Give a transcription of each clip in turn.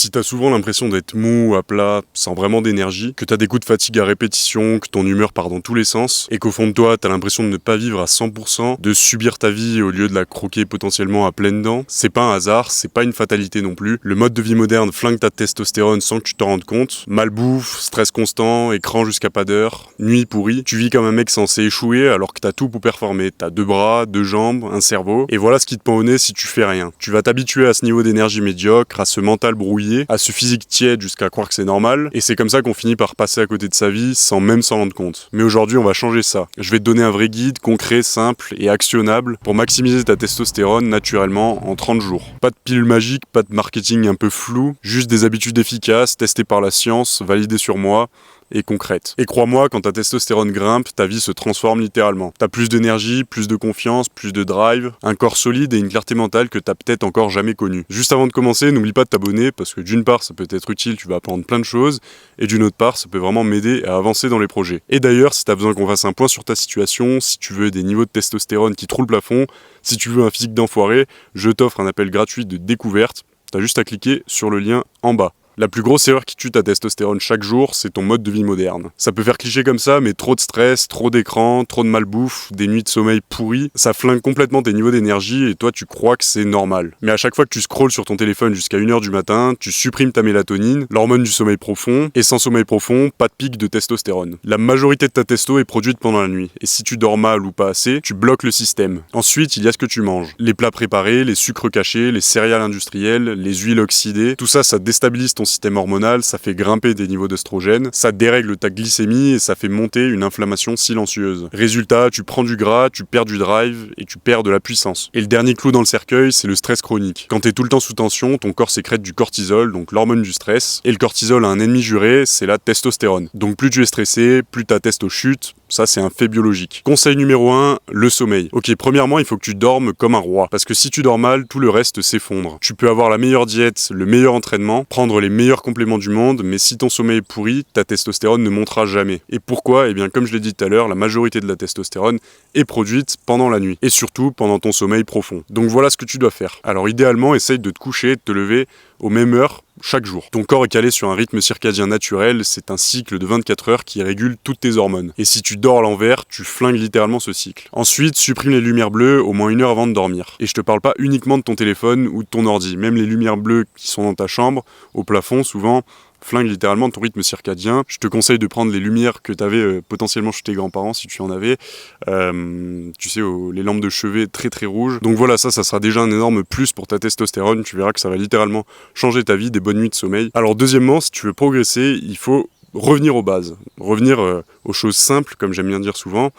Si t'as souvent l'impression d'être mou, à plat, sans vraiment d'énergie, que t'as des coups de fatigue à répétition, que ton humeur part dans tous les sens, et qu'au fond de toi t'as l'impression de ne pas vivre à 100%, de subir ta vie au lieu de la croquer potentiellement à pleines dents, c'est pas un hasard, c'est pas une fatalité non plus. Le mode de vie moderne flingue ta testostérone sans que tu t'en rendes compte. Malbouffe, stress constant, écran jusqu'à pas d'heure, nuit pourrie. Tu vis comme un mec censé échouer alors que t'as tout pour performer. T'as 2 bras, 2 jambes, un cerveau, et voilà ce qui te pend au nez si tu fais rien. Tu vas t'habituer à ce niveau d'énergie médiocre, à ce mental brouillé, à ce physique tiède jusqu'à croire que c'est normal, et c'est comme ça qu'on finit par passer à côté de sa vie sans même s'en rendre compte. Mais aujourd'hui on va changer ça. Je vais te donner un vrai guide concret, simple et actionnable pour maximiser ta testostérone naturellement en 30 jours. Pas de pilule magique, pas de marketing un peu flou, juste des habitudes efficaces, testées par la science, validées sur moi, et concrète. Et crois-moi, quand ta testostérone grimpe, ta vie se transforme littéralement. T'as plus d'énergie, plus de confiance, plus de drive, un corps solide et une clarté mentale que t'as peut-être encore jamais connue. Juste avant de commencer, n'oublie pas de t'abonner parce que d'une part, ça peut être utile, tu vas apprendre plein de choses, et d'une autre part, ça peut vraiment m'aider à avancer dans les projets. Et d'ailleurs, si t'as besoin qu'on fasse un point sur ta situation, si tu veux des niveaux de testostérone qui trouvent le plafond, si tu veux un physique d'enfoiré, je t'offre un appel gratuit de découverte. T'as juste à cliquer sur le lien en bas. La plus grosse erreur qui tue ta testostérone chaque jour, c'est ton mode de vie moderne. Ça peut faire cliché comme ça, mais trop de stress, trop d'écran, trop de malbouffe, des nuits de sommeil pourries, ça flingue complètement tes niveaux d'énergie et toi tu crois que c'est normal. Mais à chaque fois que tu scrolles sur ton téléphone jusqu'à 1h du matin, tu supprimes ta mélatonine, l'hormone du sommeil profond, et sans sommeil profond, pas de pic de testostérone. La majorité de ta testo est produite pendant la nuit, et si tu dors mal ou pas assez, tu bloques le système. Ensuite, il y a ce que tu manges. Les plats préparés, les sucres cachés, les céréales industrielles, les huiles oxydées, tout ça, ça déstabilise ton système hormonal, ça fait grimper des niveaux d'œstrogène, ça dérègle ta glycémie et ça fait monter une inflammation silencieuse. Résultat, tu prends du gras, tu perds du drive et tu perds de la puissance. Et le dernier clou dans le cercueil, c'est le stress chronique. Quand t'es tout le temps sous tension, ton corps sécrète du cortisol, donc l'hormone du stress, et le cortisol a un ennemi juré, c'est la testostérone. Donc plus tu es stressé, plus ta testo chute. Ça, c'est un fait biologique. Conseil numéro 1, le sommeil. Ok, premièrement, il faut que tu dormes comme un roi. Parce que si tu dors mal, tout le reste s'effondre. Tu peux avoir la meilleure diète, le meilleur entraînement, prendre les meilleurs compléments du monde, mais si ton sommeil est pourri, ta testostérone ne montera jamais. Et pourquoi ? Eh bien, comme je l'ai dit tout à l'heure, la majorité de la testostérone est produite pendant la nuit. Et surtout, pendant ton sommeil profond. Donc voilà ce que tu dois faire. Alors idéalement, essaye de te coucher, de te lever aux mêmes heures chaque jour. Ton corps est calé sur un rythme circadien naturel, c'est un cycle de 24 heures qui régule toutes tes hormones. Et si tu dors à l'envers, tu flingues littéralement ce cycle. Ensuite, supprime les lumières bleues au moins 1 heure avant de dormir. Et je te parle pas uniquement de ton téléphone ou de ton ordi, même les lumières bleues qui sont dans ta chambre, au plafond souvent, flingue littéralement ton rythme circadien. Je te conseille de prendre les lumières que tu avais potentiellement chez tes grands-parents si tu en avais. Tu sais, les lampes de chevet très très rouges. Donc voilà, ça sera déjà un énorme plus pour ta testostérone. Tu verras que ça va littéralement changer ta vie, des bonnes nuits de sommeil. Alors deuxièmement, si tu veux progresser, il faut revenir aux bases, revenir aux choses simples, comme j'aime bien dire souvent.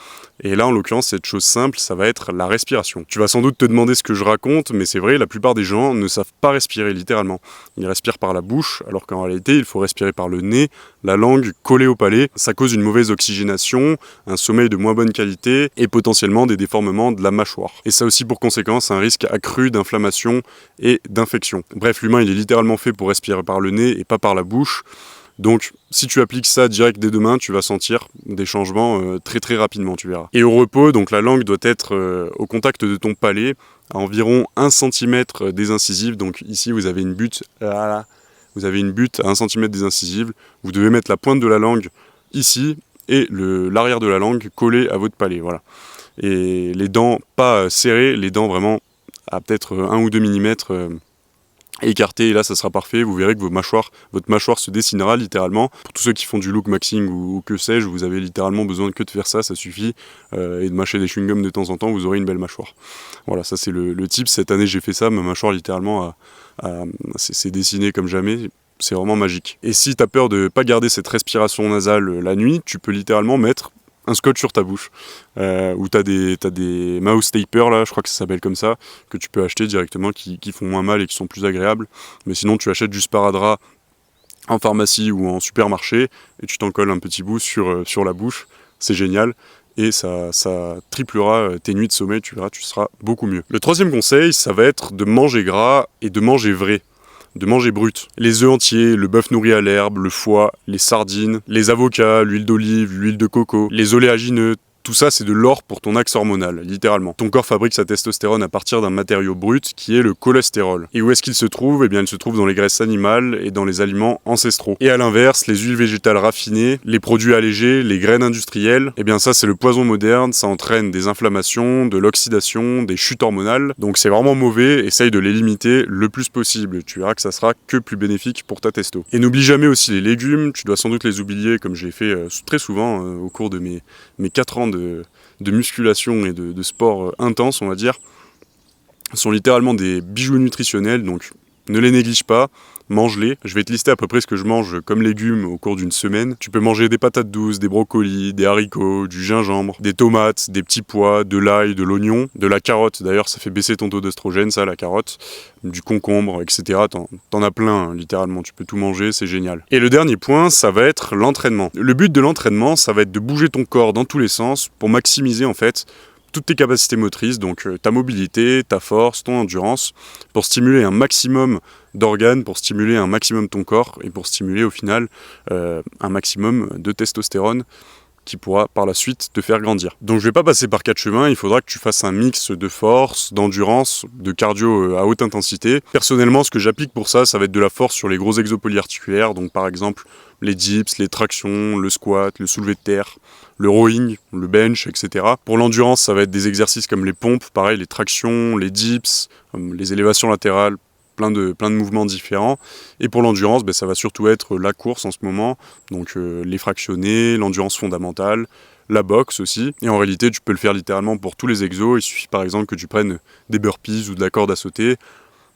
Et là, en l'occurrence, cette chose simple, ça va être la respiration. Tu vas sans doute te demander ce que je raconte, mais c'est vrai, la plupart des gens ne savent pas respirer, littéralement. Ils respirent par la bouche, alors qu'en réalité, il faut respirer par le nez, la langue collée au palais. Ça cause une mauvaise oxygénation, un sommeil de moins bonne qualité, et potentiellement des déformements de la mâchoire. Et ça aussi pour conséquence, un risque accru d'inflammation et d'infection. Bref, l'humain, il est littéralement fait pour respirer par le nez et pas par la bouche. Donc, si tu appliques ça direct dès demain, tu vas sentir des changements très très rapidement, tu verras. Et au repos, donc la langue doit être au contact de ton palais, à environ 1 cm des incisives. Donc ici, vous avez une butte, vous avez une butte à 1 cm des incisives. Vous devez mettre la pointe de la langue ici et l'arrière de la langue collé à votre palais, voilà. Et les dents pas serrées, les dents vraiment à peut-être 1 ou 2 mm écarté, et là ça sera parfait. Vous verrez que votre mâchoire se dessinera littéralement. Pour tous ceux qui font du look maxing ou que sais-je, vous avez littéralement besoin que de faire ça suffit, et de mâcher des chewing-gums de temps en temps, vous aurez une belle mâchoire. Voilà, ça c'est le tip. Cette année j'ai fait ça, ma mâchoire littéralement s'est dessinée comme jamais. C'est vraiment magique. Et si t'as peur de pas garder cette respiration nasale la nuit, tu peux littéralement mettre un scotch sur ta bouche, où t'as des mouse taper là, je crois que ça s'appelle comme ça, que tu peux acheter directement, qui font moins mal et qui sont plus agréables. Mais sinon tu achètes du sparadrap en pharmacie ou en supermarché et tu t'en colles un petit bout sur la bouche. C'est génial. Et ça triplera tes nuits de sommeil, tu verras, tu seras beaucoup mieux. Le troisième conseil, ça va être de manger gras et de manger vrai. De manger brut. Les œufs entiers, le bœuf nourri à l'herbe, le foie, les sardines, les avocats, l'huile d'olive, l'huile de coco, les oléagineux, Tout ça, c'est de l'or pour ton axe hormonal, littéralement. Ton corps fabrique sa testostérone à partir d'un matériau brut qui est le cholestérol. Et où est-ce qu'il se trouve? Eh bien, il se trouve dans les graisses animales et dans les aliments ancestraux. Et à l'inverse, les huiles végétales raffinées, les produits allégés, les graines industrielles, eh bien ça, c'est le poison moderne, ça entraîne des inflammations, de l'oxydation, des chutes hormonales. Donc c'est vraiment mauvais, essaye de les limiter le plus possible. Tu verras que ça sera que plus bénéfique pour ta testo. Et n'oublie jamais aussi les légumes, tu dois sans doute les oublier comme j'ai fait très souvent au cours de mes 4 ans de musculation et de sport intense, on va dire, sont littéralement des bijoux nutritionnels, donc ne les néglige pas, mange-les. Je vais te lister à peu près ce que je mange comme légumes au cours d'une semaine. Tu peux manger des patates douces, des brocolis, des haricots, du gingembre, des tomates, des petits pois, de l'ail, de l'oignon, de la carotte. D'ailleurs, ça fait baisser ton taux d'œstrogène, ça, la carotte, du concombre, etc. T'en as plein, hein, littéralement. Tu peux tout manger, c'est génial. Et le dernier point, ça va être l'entraînement. Le but de l'entraînement, ça va être de bouger ton corps dans tous les sens pour maximiser, en fait, toutes tes capacités motrices, donc ta mobilité, ta force, ton endurance, pour stimuler un maximum d'organes, pour stimuler un maximum ton corps et pour stimuler au final un maximum de testostérone qui pourra par la suite te faire grandir. Donc je vais pas passer par 4 chemins, il faudra que tu fasses un mix de force, d'endurance, de cardio à haute intensité. Personnellement, ce que j'applique pour ça, ça va être de la force sur les gros exos polyarticulaires, donc par exemple les dips, les tractions, le squat, le soulevé de terre, le rowing, le bench, etc. Pour l'endurance, ça va être des exercices comme les pompes, pareil, les tractions, les dips, les élévations latérales, plein de mouvements différents. Et pour l'endurance, ça va surtout être la course en ce moment, donc les fractionnés, l'endurance fondamentale, la boxe aussi. Et en réalité, tu peux le faire littéralement pour tous les exos. Il suffit par exemple que tu prennes des burpees ou de la corde à sauter.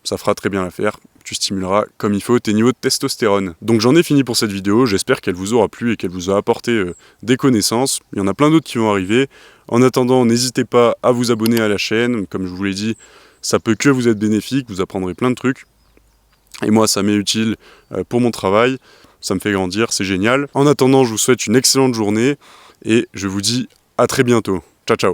Ça fera très bien l'affaire. Tu stimuleras comme il faut tes niveaux de testostérone. Donc j'en ai fini pour cette vidéo. J'espère qu'elle vous aura plu et qu'elle vous a apporté des connaissances. Il y en a plein d'autres qui vont arriver. En attendant, n'hésitez pas à vous abonner à la chaîne. Comme je vous l'ai dit, ça peut que vous être bénéfique. Vous apprendrez plein de trucs. Et moi, ça m'est utile pour mon travail. Ça me fait grandir, c'est génial. En attendant, je vous souhaite une excellente journée. Et je vous dis à très bientôt. Ciao, ciao.